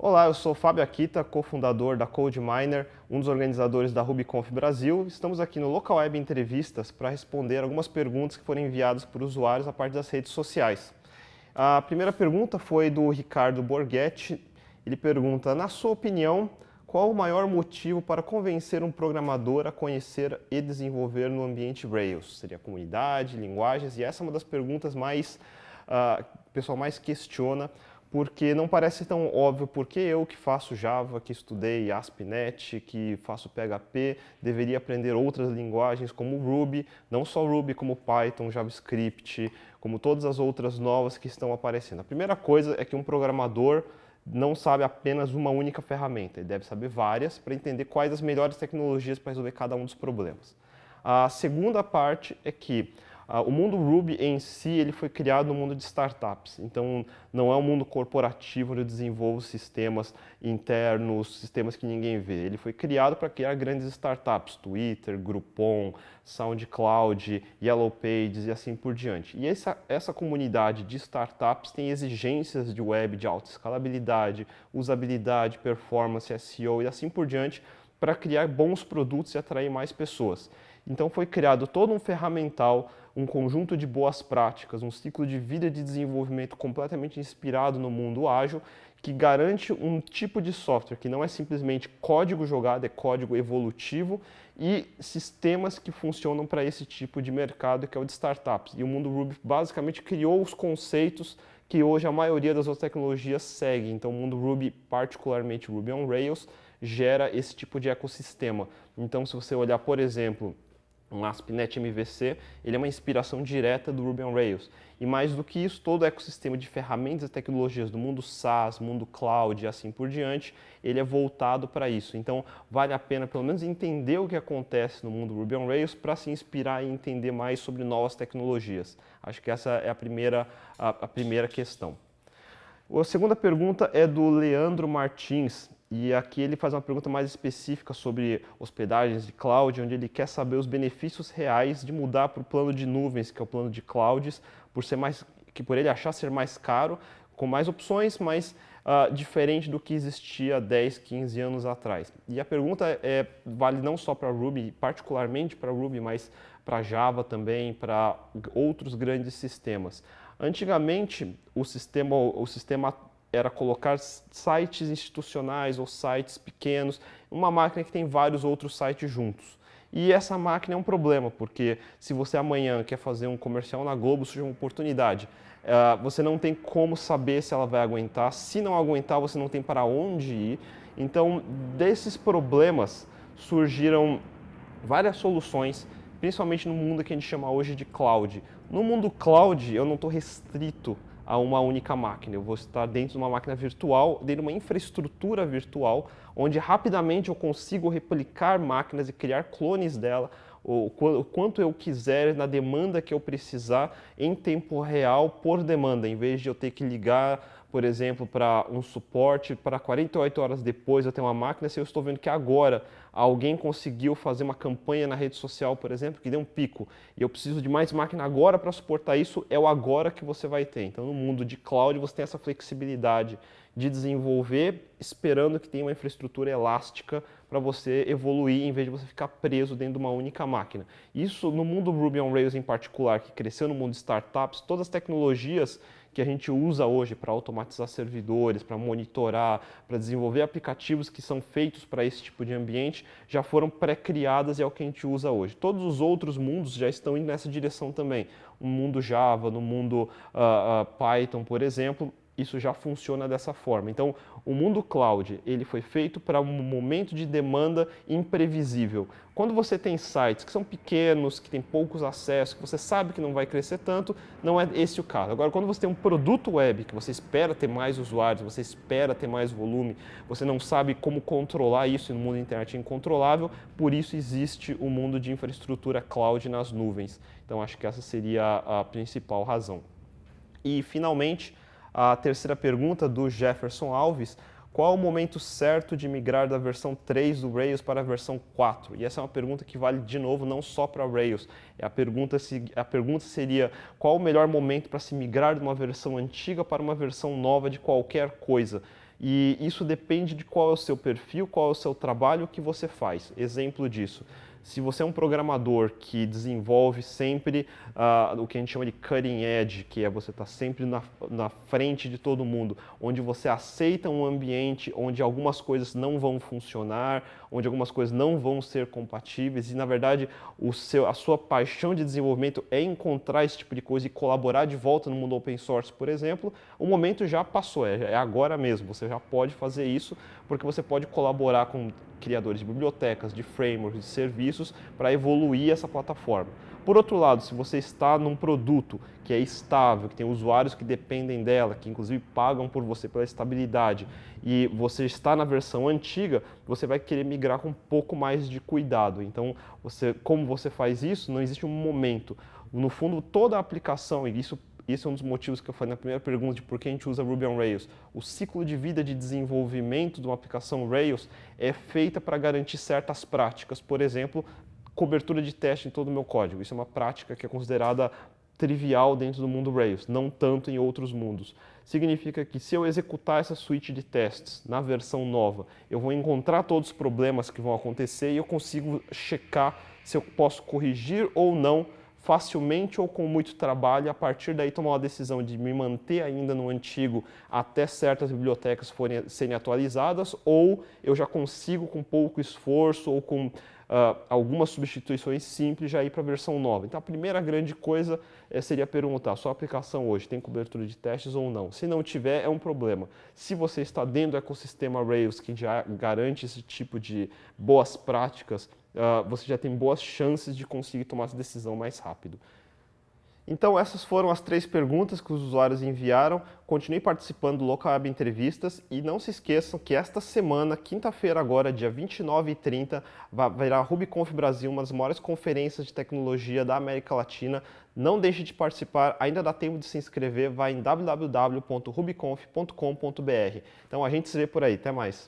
Olá, eu sou Fábio Akita, cofundador da CodeMiner, um dos organizadores da RubyConf Brasil. Estamos aqui no Local Web Entrevistas para responder algumas perguntas que foram enviadas por usuários a partir das redes sociais. A primeira pergunta foi do Ricardo Borghetti. Ele pergunta, na sua opinião, qual o maior motivo para convencer um programador a conhecer e desenvolver no ambiente Rails? Seria comunidade, linguagens? E essa é uma das perguntas o pessoal mais questiona, porque não parece tão óbvio porque eu que faço Java, que estudei ASP.NET, que faço PHP, deveria aprender outras linguagens como Ruby, não só Ruby, como Python, JavaScript, como todas as outras novas que estão aparecendo. A primeira coisa é que um programador não sabe apenas uma única ferramenta, ele deve saber várias para entender quais as melhores tecnologias para resolver cada um dos problemas. A segunda parte é que o mundo Ruby em si ele foi criado no mundo de startups, então não é um mundo corporativo onde eu desenvolvo sistemas internos, sistemas que ninguém vê. Ele foi criado para criar grandes startups, Twitter, Groupon, SoundCloud, Yellow Pages e assim por diante. E essa comunidade de startups tem exigências de web de alta escalabilidade, usabilidade, performance, SEO e assim por diante para criar bons produtos e atrair mais pessoas. Então foi criado todo um ferramental, um conjunto de boas práticas, um ciclo de vida de desenvolvimento completamente inspirado no mundo ágil, que garante um tipo de software que não é simplesmente código jogado, é código evolutivo e sistemas que funcionam para esse tipo de mercado que é o de startups. E o mundo Ruby basicamente criou os conceitos que hoje a maioria das outras tecnologias segue. Então o mundo Ruby, particularmente Ruby on Rails, gera esse tipo de ecossistema. Então se você olhar, por exemplo, um ASP.NET MVC, ele é uma inspiração direta do Ruby on Rails. E mais do que isso, todo o ecossistema de ferramentas e tecnologias do mundo SaaS, mundo cloud e assim por diante, ele é voltado para isso. Então, vale a pena pelo menos entender o que acontece no mundo Ruby on Rails para se inspirar e entender mais sobre novas tecnologias. Acho que essa é a primeira questão. A segunda pergunta é do Leandro Martins, e aqui ele faz uma pergunta mais específica sobre hospedagens de cloud, onde ele quer saber os benefícios reais de mudar para o plano de nuvens, que é o plano de clouds, por ele achar ser mais caro, com mais opções, mas diferente do que existia 10, 15 anos atrás. E a pergunta vale não só para Ruby, particularmente para Ruby, mas para Java também, para outros grandes sistemas. Antigamente, o sistema era colocar sites institucionais ou sites pequenos, uma máquina que tem vários outros sites juntos. E essa máquina é um problema, porque se você amanhã quer fazer um comercial na Globo, surge uma oportunidade. Você não tem como saber se ela vai aguentar. Se não aguentar, você não tem para onde ir. Então, desses problemas surgiram várias soluções, principalmente no mundo que a gente chama hoje de cloud. No mundo cloud, eu não estou restrito a uma única máquina. Eu vou estar dentro de uma máquina virtual, dentro de uma infraestrutura virtual, onde rapidamente eu consigo replicar máquinas e criar clones dela, o quanto eu quiser, na demanda que eu precisar, em tempo real, por demanda, em vez de eu ter que ligar, por exemplo, para um suporte, para 48 horas depois eu ter uma máquina, se eu estou vendo que agora alguém conseguiu fazer uma campanha na rede social, por exemplo, que deu um pico, e eu preciso de mais máquina agora para suportar isso, é o agora que você vai ter. Então, no mundo de cloud, você tem essa flexibilidade de desenvolver, esperando que tenha uma infraestrutura elástica para você evoluir, em vez de você ficar preso dentro de uma única máquina. Isso, no mundo Ruby on Rails em particular, que cresceu no mundo de startups, todas as tecnologias que a gente usa hoje para automatizar servidores, para monitorar, para desenvolver aplicativos que são feitos para esse tipo de ambiente, já foram pré-criadas e é o que a gente usa hoje. Todos os outros mundos já estão indo nessa direção também. No mundo Java, no mundo Python, por exemplo, isso já funciona dessa forma. Então, o mundo cloud, ele foi feito para um momento de demanda imprevisível. Quando você tem sites que são pequenos, que têm poucos acessos, que você sabe que não vai crescer tanto, não é esse o caso. Agora, quando você tem um produto web, que você espera ter mais usuários, você espera ter mais volume, você não sabe como controlar isso, e no mundo da internet é incontrolável, por isso existe o mundo de infraestrutura cloud nas nuvens. Então, acho que essa seria a principal razão. E, finalmente, a terceira pergunta do Jefferson Alves, qual o momento certo de migrar da versão 3 do Rails para a versão 4? E essa é uma pergunta que vale, de novo, não só para Rails. A pergunta seria qual o melhor momento para se migrar de uma versão antiga para uma versão nova de qualquer coisa. E isso depende de qual é o seu perfil, qual é o seu trabalho, o que você faz. Exemplo disso. Se você é um programador que desenvolve sempre o que a gente chama de cutting edge, que é você estar sempre na frente de todo mundo, onde você aceita um ambiente onde algumas coisas não vão funcionar, onde algumas coisas não vão ser compatíveis e, na verdade, a sua paixão de desenvolvimento é encontrar esse tipo de coisa e colaborar de volta no mundo open source, por exemplo, o momento já passou, é agora mesmo, você já pode fazer isso, porque você pode colaborar com criadores de bibliotecas, de frameworks, de serviços para evoluir essa plataforma. Por outro lado, se você está num produto que é estável, que tem usuários que dependem dela, que inclusive pagam por você pela estabilidade, e você está na versão antiga, você vai querer migrar com um pouco mais de cuidado. Então, como você faz isso? Não existe um momento. No fundo, toda a aplicação, e isso é um dos motivos que eu falei na primeira pergunta de por que a gente usa Ruby on Rails. O ciclo de vida de desenvolvimento de uma aplicação Rails é feita para garantir certas práticas. Por exemplo, cobertura de teste em todo o meu código. Isso é uma prática que é considerada trivial dentro do mundo Rails, não tanto em outros mundos. Significa que se eu executar essa suite de testes na versão nova, eu vou encontrar todos os problemas que vão acontecer e eu consigo checar se eu posso corrigir ou não facilmente ou com muito trabalho, a partir daí tomar uma decisão de me manter ainda no antigo até certas bibliotecas serem atualizadas, ou eu já consigo com pouco esforço ou com algumas substituições simples já ir para a versão nova. Então a primeira grande coisa seria perguntar, sua aplicação hoje tem cobertura de testes ou não? Se não tiver, é um problema. Se você está dentro do ecossistema Rails, que já garante esse tipo de boas práticas, você já tem boas chances de conseguir tomar essa decisão mais rápido. Então essas foram as 3 perguntas que os usuários enviaram. Continue participando do Local Web Entrevistas e não se esqueçam que esta semana, quinta-feira agora, dia 29 e 30, virá a RubyConf Brasil, uma das maiores conferências de tecnologia da América Latina. Não deixe de participar, ainda dá tempo de se inscrever, vai em www.rubyconf.com.br. Então a gente se vê por aí, até mais.